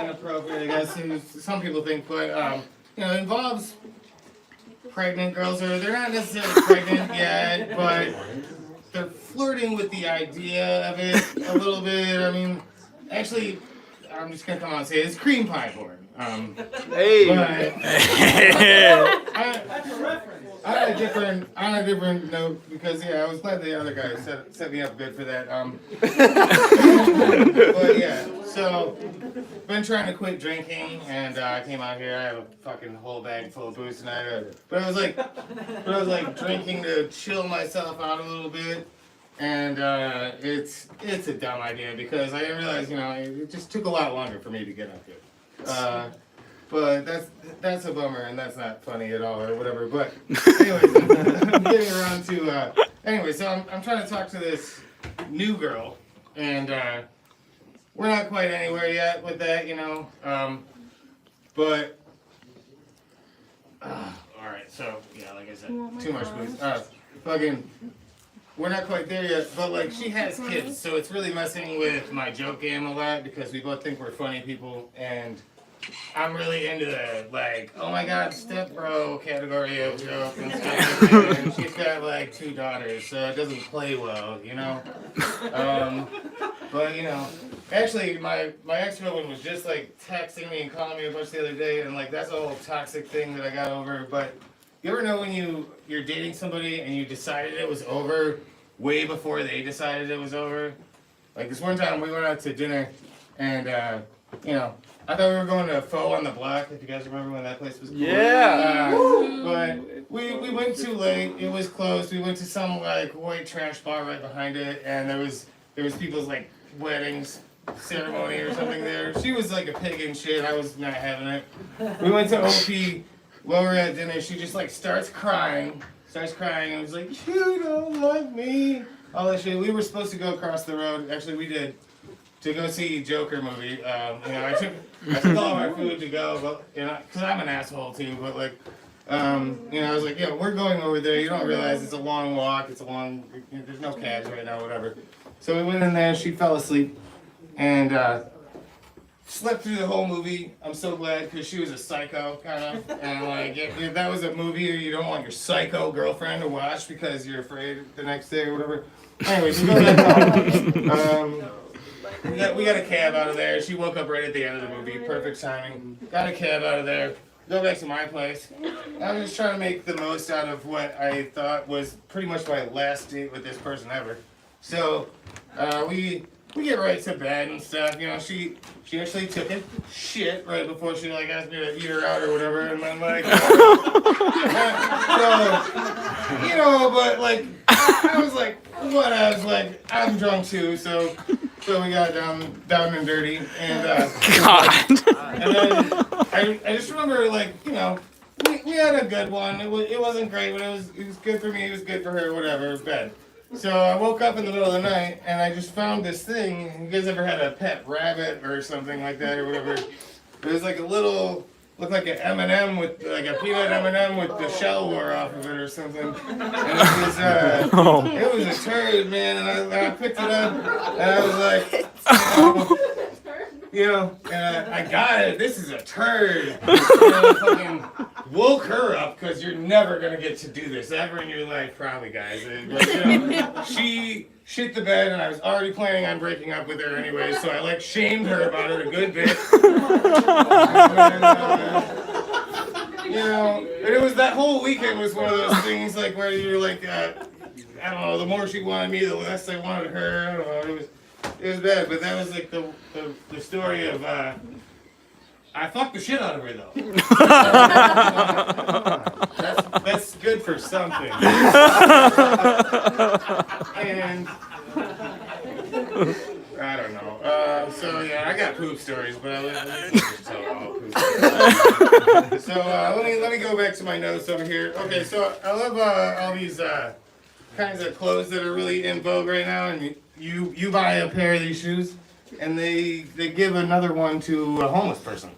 inappropriate, I guess. Some people think, but it involves pregnant girls, or they're not necessarily pregnant yet, but they're flirting with the idea of it a little bit. I mean, actually, I'm just gonna come out and say it's cream pie porn. Hey. That's a reference. On a different note, because I was glad the other guy set me up a bit for that. But yeah, so been trying to quit drinking, and I came out here. I have a fucking whole bag full of booze tonight. But I was like drinking to chill myself out a little bit, and it's a dumb idea because I didn't realize it just took a lot longer for me to get up here. But that's a bummer, and that's not funny at all, or whatever. But anyways, I'm getting around to so I'm trying to talk to this new girl, and we're not quite anywhere yet with that, But all right, so yeah, like I said, too much booze. fucking, we're not quite there yet, but like she has kids, so it's really messing with my joke game a lot because we both think we're funny people, and I'm really into the like, oh my god, stepbro category of joke and stuff like that. And she's got like 2 daughters, so it doesn't play well, you know. But you know, actually, my ex-girlfriend was just like texting me and calling me a bunch the other day, and like that's a whole toxic thing that I got over. But you ever know when you're dating somebody and you decided it was over way before they decided it was over? Like this one time we went out to dinner, and you know, I thought we were going to Pho on the Block, if you guys remember when that place was cool. Yeah. But we went too late. It was closed. We went to some like white trash bar right behind it, and there was people's like weddings ceremony or something there. She was like a pig and shit. I was not having it. We went to OP. While we're at dinner, she just like starts crying, and was like, "You don't love me." All that shit. We were supposed to go across the road. Actually, we did. To go see Joker movie. You know, I took all my food to go, but you know, cause I'm an asshole too. But like, you know, I was like, yeah, we're going over there. You don't realize it's a long walk. It's a long. There's no cabs right now, whatever. So we went in there. She fell asleep, and slept through the whole movie. I'm so glad because she was a psycho kind of, and like if that was a movie you don't want your psycho girlfriend to watch because you're afraid the next day or whatever. Anyways, we go back home. We got a cab out of there. She woke up right at the end of the movie. Perfect timing. Got a cab out of there. Go back to my place. I'm just trying to make the most out of what I thought was pretty much my last date with this person ever. So we get right to bed and stuff. You know, she actually took a shit right before she like asked me to eat her out or whatever. And I'm like, so, you know, but like I was like, what? I was like, I'm drunk too, so we got down and dirty, and God. and then I just remember like, you know, we had a good one. It wasn't great, but it was good for me. It was good for her. Whatever. It was bad. So I woke up in the middle of the night and I just found this thing. You guys ever had a pet rabbit or something like that or whatever? It was like a little. Looked like an M&M with like a peanut M&M with the shell wore off of it or something. And it was a turd, man. And I picked it up and I was like, you know, and I got it. This is a turd. And I fucking woke her up because you're never gonna get to do this ever in your life, probably, guys. But, you know, she shit the bed, and I was already planning on breaking up with her anyway, so I like shamed her about it a good bit. And, you know, and it was that whole weekend was one of those things like where you're like, I don't know, the more she wanted me, the less I wanted her. I don't know, it was bad, but that was like the story of I fucked the shit out of her though. That's good for something. And I don't know. So yeah, I got poop stories, but let's just tell all poop stories. So let me go back to my notes over here. Okay, so I love all these kinds of clothes that are really in vogue right now, and you buy a pair of these shoes, and they give another one to a homeless person.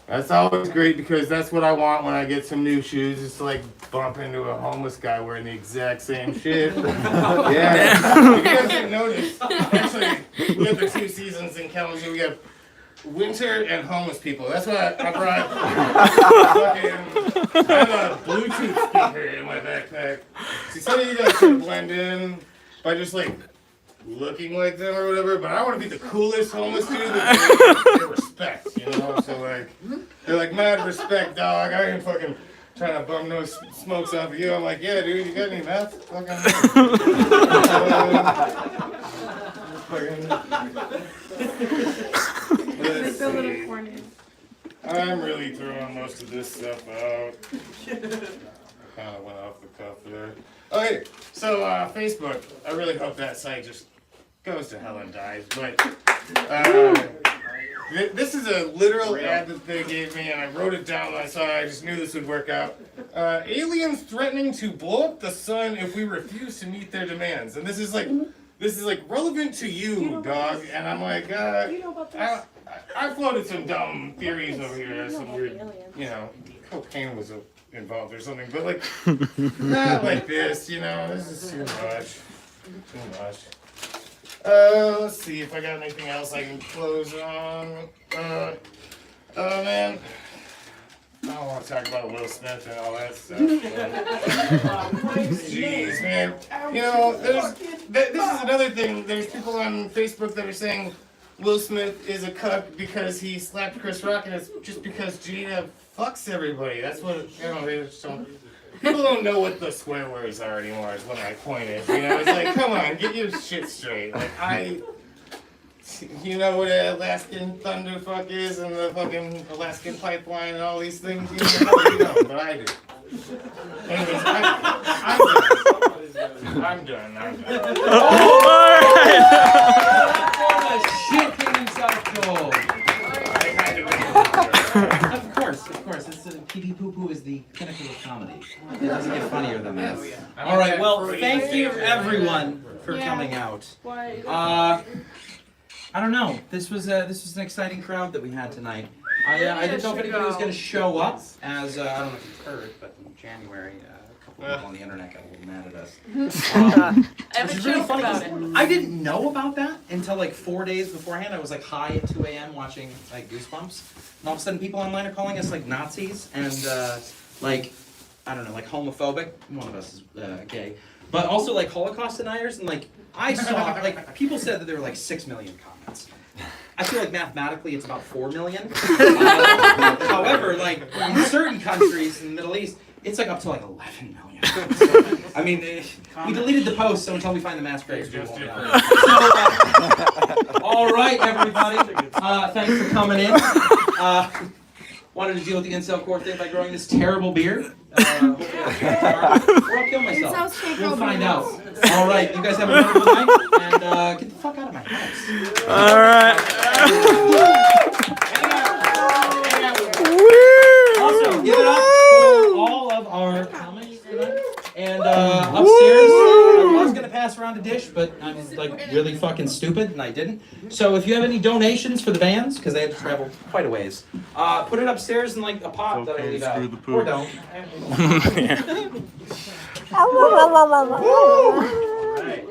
That's always great because that's what I want when I get some new shoes, is to like bump into a homeless guy wearing the exact same shit. Yeah. If you guys didn't notice, actually, we have the 2 seasons in Kalamazoo. We have winter and homeless people. That's why I brought I have a Bluetooth speaker in my backpack. See, some of you guys can blend in by just like looking like them or whatever, but I want to be the coolest homeless dude that they respect, you know? So like, they're like, mad respect, dog. I ain't fucking trying to bum no smokes off of you. I'm like, yeah, dude, you got any meth? Let's see. I'm really throwing most of this stuff out. I kind of went off the cuff there. Okay, so Facebook. I really hope that site just goes to hell and dies. But this is a literal ad that they gave me, and I wrote it down when I saw it. I just knew this would work out. Aliens threatening to blow up the sun if we refuse to meet their demands. And this is like relevant to you, dog. And I'm like, I floated some dumb theories over here. Some weird, you know, cocaine was involved or something, but like not like this, you know. This is too much. Too much. Let's see if I got anything else I can close on. Oh man. I don't want to talk about Will Smith and all that stuff. Jeez, man. You know, this is another thing. There's people on Facebook that are saying Will Smith is a cuck because he slapped Chris Rock, and it's just because Gina fucks everybody. That's what, you know, they just don't. People don't know what the swear words are anymore, is what my point is. You know, it's like, come on, get your shit straight. Like, you know what an Alaskan thunderfuck is and the fucking Alaskan pipeline and all these things? You know, but I do. Anyways, I'm done. Shit hitting South Joel. Of course. Pee Pee Poo Poo is the pinnacle of comedy. It doesn't get funnier than that. All right. Well, thank you everyone for coming out. I don't know. This was an exciting crowd that we had tonight. I didn't know if anybody was going to show up, as I don't know if you've heard, but in January, a couple of people on the internet got a little mad at us. Which is really funny. I didn't know about that until like 4 days beforehand. I was like high at 2 a.m. watching like Goosebumps, and all of a sudden people online are calling us like Nazis and like I don't know, like homophobic. One of us is gay, but also like Holocaust deniers, and like I saw like people said that there were like 6 million comments. I feel like mathematically it's about 4 million. However, like in certain countries in the Middle East, it's like up to like 11 million. So, I mean, we deleted the post, so until we find the mass graves, we won't be on it. So, all right, everybody. Thanks for coming in. Wanted to deal with the incel core thing by growing this terrible beard. Or I'll kill myself. We'll find out. All right, you guys have a wonderful night, and get the fuck out of my house. All right. Also, give it up for all of our comics tonight. And upstairs, I was gonna pass around a dish, but I'm like really fucking stupid, and I didn't. So if you have any donations for the bands, because they had to travel quite a ways, put it upstairs in like a pot that I leave out, or don't. Yeah. Right.